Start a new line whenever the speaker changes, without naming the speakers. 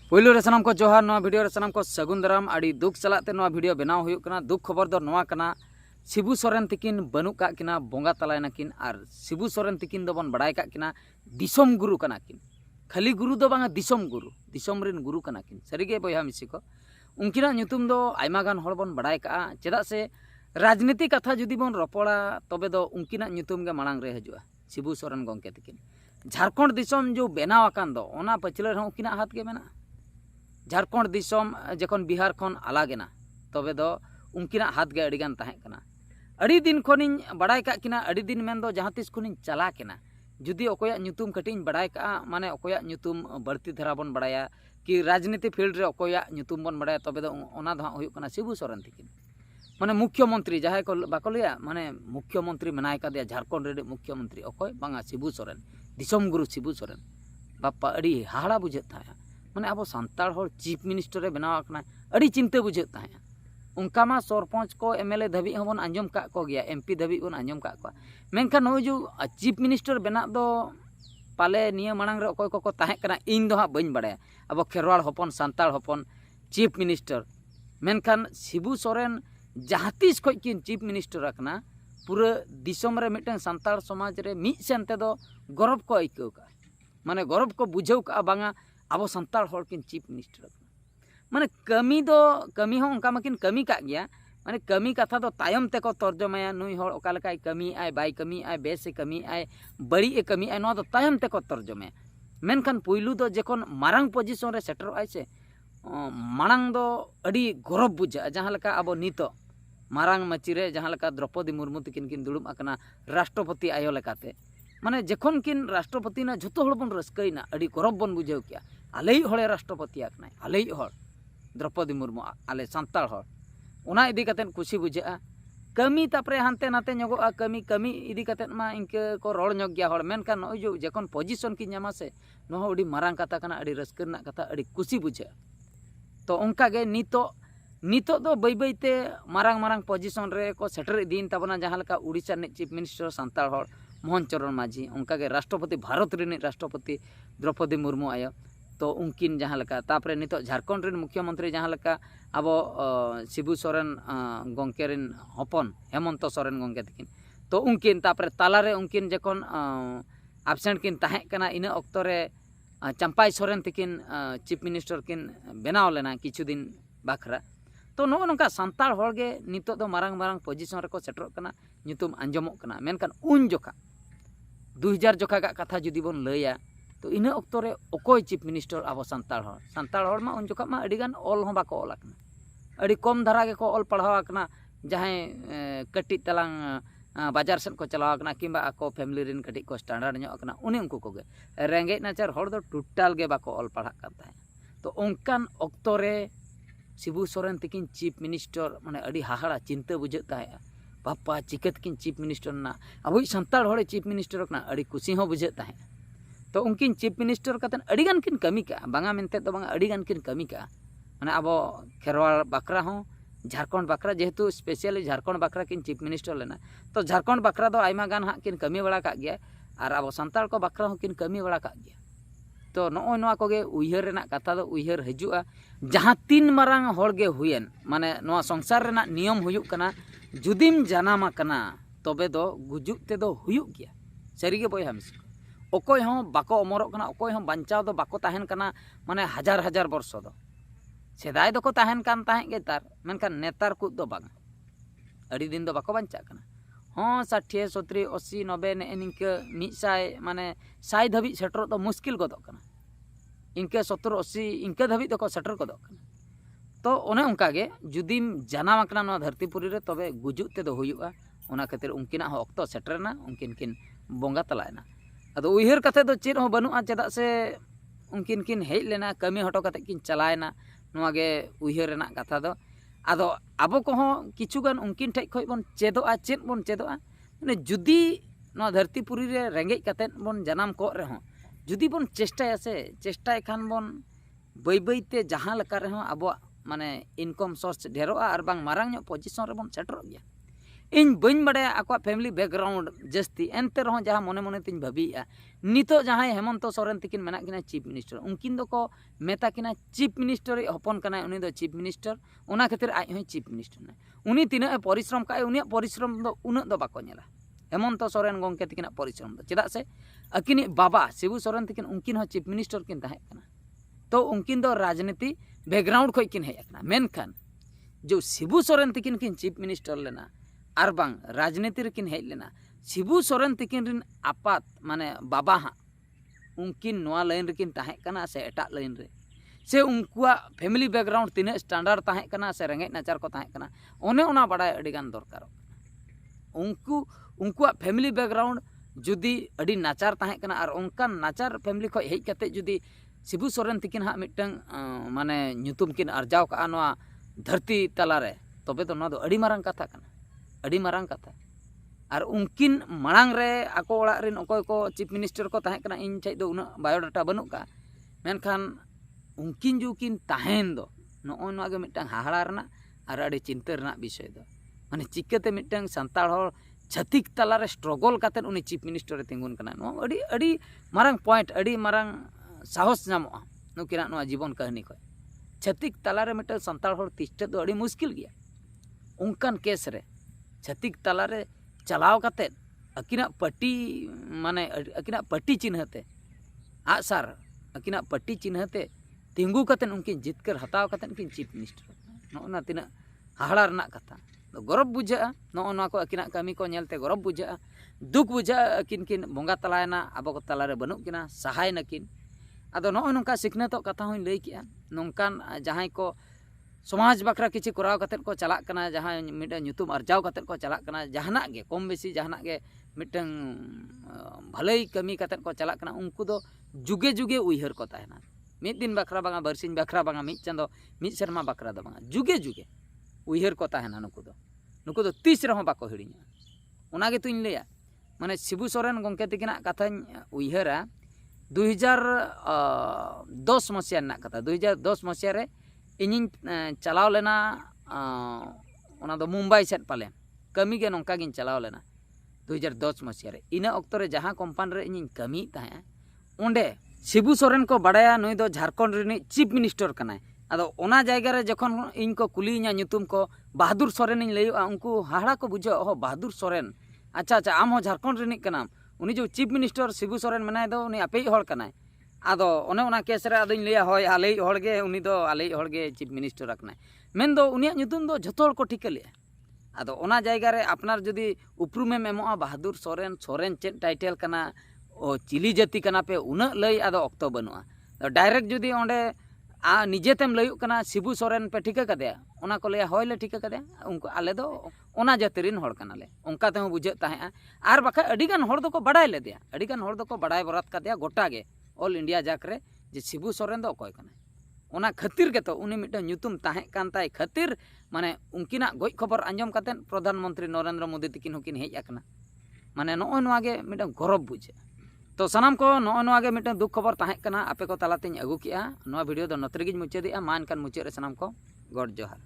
पहिलो रे सनाम को जोहार। नवा वीडियो रे सनाम को सगुन दाराम। आड़ी दुख चलाते नवा वीडियो बनाव हुयुक कना। दुख खबर दो नवा कना, शिबू सोरेन तिकिन बनू का किना, बोंगा तलायना किन। और शिबू सोरेन तिकिन दो बन बड़ाय का किना दिसोम गुरु कना किन। खाली गुरु दो बांगा दिसोम गुरु, दिसोम रेन गुरु कना किन। सरीगे बयहा मिसी को उनकिना ᱧᱩᱛᱩᱢ दो आयमा गान हड़ बन बड़ाय का। चेदा से राजनीति कथा जुदी बन रपड़ा तबे दो उनकिना ᱧᱩᱛᱩᱢ गे मांग रे हजुआ शिबू सोरेन गंके तिकिन। झारखंड दिसोम जो बेनाव आकान दो ओना पछले रह उनकिना हाथ गे मेना। झारखंड दिसोम जखन बिहार खन आलागेना तबे दो उनकिना हाथ गे अड़ी गान ताहें कना। अड़ी दिन खनिन बड़ाय का किना, अड़ी दिन मेन दो जहां तिस खनिन चला केना। जुदी अकोया ᱧᱩᱛᱩᱢ कटिन बड़ाय का माने अकोया ᱧᱩᱛᱩᱢ बड़ती धरा बन बड़ाया कि राजनीति फील्ड रे अकोया ᱧᱩᱛᱩᱢ बन बड़ाया तबे दो ओना दो हुयुक कना शिबू सोरेन तिकिन। माने मुख्यमंत्री जहां को बाको लिया माने मुख्यमंत्री मनाय का दिया झारखंड रे मुख्यमंत्री अकोय बांगा शिबू सोरेन, दिसोम गुरु शिबू सोरेन। बापा अड़ी हाड़ा बुझे था माने अब सान्ताड़ हर चीफ मिनिस्टर रे बनाव आकना। अड़ी चिंता बुझे था उनका मा सरपंच को एमएलए धबी हबन आंजम का को गया, एमपी धबी बन आंजम का को। मेनखान नो जो चीफ मिनिस्टर बना दो पाले निया मांग रे अकोय को ताहें कना इन दो हा बइन बड़ाया। अब खेरवाड़ हपन सान्ताड़ हपन चीफ मिनिस्टर मेनखान शिबू सोरेन जहातीस खोज किन चीफ मिनिस्टर आकना। पूरा दिसोम रे मिटन सान्ताड़ समाज रे मिद सेनते दो गौरव को आइकौ का, माने गौरव को बुझाव का बांगा अब सान्ताड़ हर किन चीफ मिनिस्टर माने कमी दो कमी हो उनका माकिन कमी का गया। माने कमी कथा दो तायम ते को तर्जमाया नुई हर ओका लकाय कमी आय बाय कमी आय बेस कमी आय बड़ी ए कमी आय नो दो तायम ते को तर्जमाया। मेनखान पुइलू दो जखन मारंग पोजिशन रे सेटर आय से मांग दो अड़ी गौरव बुझा। जहां लका अब नितो मारंग मची रे जहां लका द्रौपदी मुर्मू तकिन किन दुड़ुब आकना राष्ट्रपति आयो लेकाते। माने जखन किन राष्ट्रपति ना झुतो हड़ बन रस्कैना अड़ी गौरव बन बुझाव किया। आलेई हड़े राष्ट्रपति आकना, आलेई हड़ द्रौपदी मुर्मू आले सान्ताड़ हड़ ओना इदी कतेन खुशी बुझा। कमी तापरे हानते नाते ᱧᱚᱜᱚᱜᱼᱟ कमी कमी इदी कतेन मा इनके को रड़ ᱧᱚᱜ गया हड़। मेनखान नय जो जखन पोजिशन की ᱧᱟᱢᱟ से नो अड़ी मारंग कथा कना, अड़ी रस्क रना कथा, अड़ी खुशी बुझा। तो उनका गे नितो दो बई बईते मारंग मारंग पोजिशन रे को सेटर इदीन ताबना। जहां लका उड़ीसा ने चीफ मिनिस्टर सान्ताड़ हड़ मोहन चरण माझी, उनका गे राष्ट्रपति भारत रे राष्ट्रपति द्रौपदी मुर्मू आयो। तो उनकिन जहां लका तापरे नितो झारखंड रे मुख्यमंत्री जहां लका अब शिबू सोरेन गंके रेन हपन हेमंत सोरेन गंके तकिन। तो उनकिन तापरे तालारे उनकिन जखन एबसेंट किन ताहें कना इना अक्तो रे चंपाई सोरेन तकिन चीफ मिनिस्टर किन बनाव लेना किछु दिन बाखरा। तो नो नोंका सान्ताड़ हड़ गे नितो दो मारंग मारंग पोजिशन रे को सेटर कना, ᱧᱩᱛᱩᱢ आंजमोग कना। मेनखान उन जोखा 2000 जोखा का कथा जुदी बन लैया तो इन अक्तो रे अकोय चीफ मिनिस्टर अब सान्ताड़ हड़ मा उन जोखा मा अड़ी गान ऑल हो बाको ऑल आकना। अड़ी कम धारा गे को ऑल पढ़ाव आकना। जहां कटी तलांग बाजार सेन को चलाव आकना किंबा आको फैमिली रेन कटी को स्टैंडर्ड ᱧᱚᱜ आकना उनी उनको को गे रेंगे नाचार हड़ दो टोटल गे बाको ऑल पढ़ा कर ताहे। तो उनकान अक्तो रे शिबू सोरेन तकिन चीफ मिनिस्टर माने अड़ी हाहाड़ा चिंता बुझे ताहे। बापा चिकत किन चीफ मिनिस्टर ना अब सान्ताड़ हड़े चीफ मिनिस्टर कना, अड़ी खुशी हो बुझे ताहे। तो उनकिन चीफ मिनिस्टर कतन अड़ी गान किन कमी का बांगा मेनते तो बांगा अड़ी गान किन कमी का। माने अब खेरवाड़ बाकरा हो झारखंड बाकरा जेहेतु स्पेशली झारखंड बाकरा किन चीफ मिनिस्टर लेना। तो झारखंड बाकरा दो आयमा गान हां किन कमी बड़ा का गया और अब सान्ताड़ को बाकरा हो किन कमी बड़ा का गया। तो नोय नोआ कोगे उइहर रेना कथा दो उइहर हजुआ। जहां तीन मारंग हड़ गे हुयेन माने नोआ संसार रेना नियम हुयुक कना जुदीम जानामा कना तबे दो गुजुक ते दो हुयुक गया। सरीगे बयहा मिसी अकोय हो बाको अमरक कना, अकोय हो बांचाव दो बाको ताहेन कना। माने हजार हजार वर्ष दो सेदाय दो को ताहेन कान ताहें गे तार। मेनखान नेतार को दो बांगा अड़ी दिन दो बाको बांचा कना। हाँ 60 70 80 90 ने इनके 100 माने 100 धबी सेटर तो मुश्किल गदक कना। इनके 70 80 इनके धबी तो को सेटर गदक कना। तो ओने उनका गे जुदीम जानाम आकना नोआ धरतीपुरी रे तबे गुजुक ते दो हुयुआ। ओना खातिर उनकिना हो अक्तो सेटरना, उनकिन किन बोंगा तलायना। अदो उइहर कथे दो चेद हो बनुआ चेदा से उनकिन किन हेज लेना कमी हटो कते किन चलायना। नोआ गे उइहर रेना कथा दो आदो आबो को हो किछुगान उनकिन ठेज खय बन चेदोआ। चेद बन चेदोआ माने जुदी नोआ धरतीपुरी रे रेंगेज कते बन जनाम को रे हो जुदी बन चेष्टाया से चेष्टाय खान बन बई बईते जहां लका रे हो आबो माने इनकम सोर्स ढेरोआ और बांग मारंग ᱧᱚᱜ पोजिशन रे बन सेटर गया। इन बइन बड़ाया आको फैमिली बैकग्राउंड जस्ती एनते रहो जहाँ मने मने तीन भाबीआ नितो जहाँ हेमंत सोरेन तकिन मेना किना चीफ मिनिस्टर उनकिन दो को मेता किना चीफ मिनिस्टर हपन कना उनी दो चीफ मिनिस्टर ओना खातिर आज होय चीफ मिनिस्टर ना उनी तीना परिश्रम का उनी परिश्रम दो उना दो बाको नेला हेमंत सोरेन गंके तकिना परिश्रम दो चेदा से अकिनी बाबा शिबू सोरेन तकिन उनकिन हो चीफ मिनिस्टर किन ताहे कना तो उनकिन दो राजनीति बैकग्राउंड खोय किन हेय कना मेनखान जो शिबू सोरेन तकिन किन चीफ मिनिस्टर लेना आर बांग राजनीति रेकिन हेज लेना शिबू सोरेन तकिन रिन आपात माने बाबा हाँ उनकिन नोआ लाइन रेकिन ताहे कना से एटा लाइन रे से उनकुआ फैमिली बैकग्राउंड तीना स्टैंडर्ड ताहे कना से रेंगे नाचार को ताहे कना ओने ओना बाडाय अडिगान दरकार उनकुआ फैमिली बैकग्राउंड जुदी अडी नाचार ताहे कना और उनकान नाचार फैमिली खो हेज कते जुदी शिबू सोरेन तकिन हाँ मिटंग माने ᱧᱩᱛᱩᱢ किन अर्जाव का नोआ धरती तलारे तबे तो नोआ दो अडी मारंग कथा कना अड़ी मारंग कथा और उनकिन मांग रे आको ओड़ा रिन अकोय को चीफ मिनिस्टर को ताहे कना इन ठेज दो उना बायोडाटा बनुक का मेनखान उनकिन जो किन ताहेन दो नोय नोआ गे मिटांग हाहाड़ा रना और अड़ी चिंता रना विषय दो माने चिकाते मिटांग सांताल हर छतिक तलारे स्ट्रगल कातेन उनी चीफ मिनिस्टर तिंगुन कना नोआ अड़ी अड़ी मारंग पॉइंट अड़ी मारंग साहस नामोआ नुकिना नोआ जीवन कहानी को छतिक तलारे मिटांग सांताल हर तिष्ठे दो अड़ी मुश्किल गया उनकान केस रे छतिक तलारे चलाव काते अकिना पट्टी माने अकिना पट्टी चिन्हते आसार अकिना पट्टी चिन्हते तिंगू काते उनकिन जितकर हताव काते उनकिन चीफ मिनिस्टर नोना तिना हाहाड़ा रना कथा तो गौरव बुझा नोना को अकिना कामी को नेलते गौरव बुझा दुख बुझा अकिन किन बोंगा तलायना आबो को तलारे बनुक किना सहाय नकिन आदो नो नोंका सिखनेतो कथा होई लई किया नोंकान जहां को समाज बखरा किछि कराव कतेन को चला कना जहां मिटा ᱧᱩᱛᱩᱢ अर्जाव कतेन को चला कना जहाना गे कम बेसी जहाना गे मिटंग भलई कमी कतेन को चला कना उनको दो जुगे जुगे उइहर को ताहेना मिद दिन बखरा बांगा बरसिन बखरा बांगा मिद चंदो मिद शर्मा बखरा दो बांगा जुगे जुगे उइहर को ताहेना नुको दो तीस रहो बाको हिड़िया ओना गे तुइन लेया माने शिबू सोरेन गंके तकिना कथाñ उइहरा 2010 मसिया ना कथा 2010 मसिया रे इनिन चलाव लेना ओना दो मुंबई सेट पाले कमी के नौका गिन चलाव लेना 2010 मसिया रे इना अक्तो रे जहां कंपनी रे इनिन कमी ताहे ओंडे शिबू सोरेन को बड़ाया नुई दो झारखंड रिनी चीफ मिनिस्टर कनाय आदो ओना जायगा रे जखन इन को कुलीना ᱧᱩᱛᱩᱢ को बहादुर सोरेन इन लैया उनको हाड़ा को बुझो ओह बहादुर सोरेन अच्छा अच्छा आम हो झारखंड रिनी कनाम उनी जो चीफ मिनिस्टर शिबू सोरेन मनाय दो उनी आपे हड़ कनाय आदो ओने ओना केस रे आदोኝ लैया होय आले हड़ गे उनी दो आले हड़ गे चीफ मिनिस्टर रखनाय मेन दो उनिया ᱧᱩᱛᱩᱢ दो जतो हड़ को ठिका लिया आदो ओना जायगा रे अपनार जदी उपरुमेम एमोआ बहादुर सोरेन सोरेन चेक टाइटल कना ओ चिली जाति कना पे उना लई आदो अक्तो बनुआ तो डायरेक्ट जदी ओंडे आ निजेतेम लयुक कना शिबू सोरेन पे ठिका कदे ओना को लैया होय ले ठिका कदे उनको आले दो ओना जातिरिन हड़ कनाले ओंका ते बुझे ताहे आर बाखा अडिगान हड़ दो को बडाय ले दिया अडिगान हड़ दो को बडाय बरात कदिया गोटा गे ऑल इंडिया जाकरे जे शिबू सोरेन दो अकोय कना ओना खातिर के तो उनी मिटा ᱧᱩᱛᱩᱢ ताहे कान ताय खातिर माने उनकिना गोय खबर आंजम कातेन प्रधानमंत्री नरेंद्र मोदी तकिन होकिन हेज आकना माने नोय नोआ गे मिटा गौरव बुझे तो सनाम को नोय नोआ गे मिटा दुख खबर ताहे कना आपे को तालातेñ अगु किया नोआ वीडियो दो नतरेगिñ मुचादिया मान कान मुचाद रे सनाम को गॉड जोहार।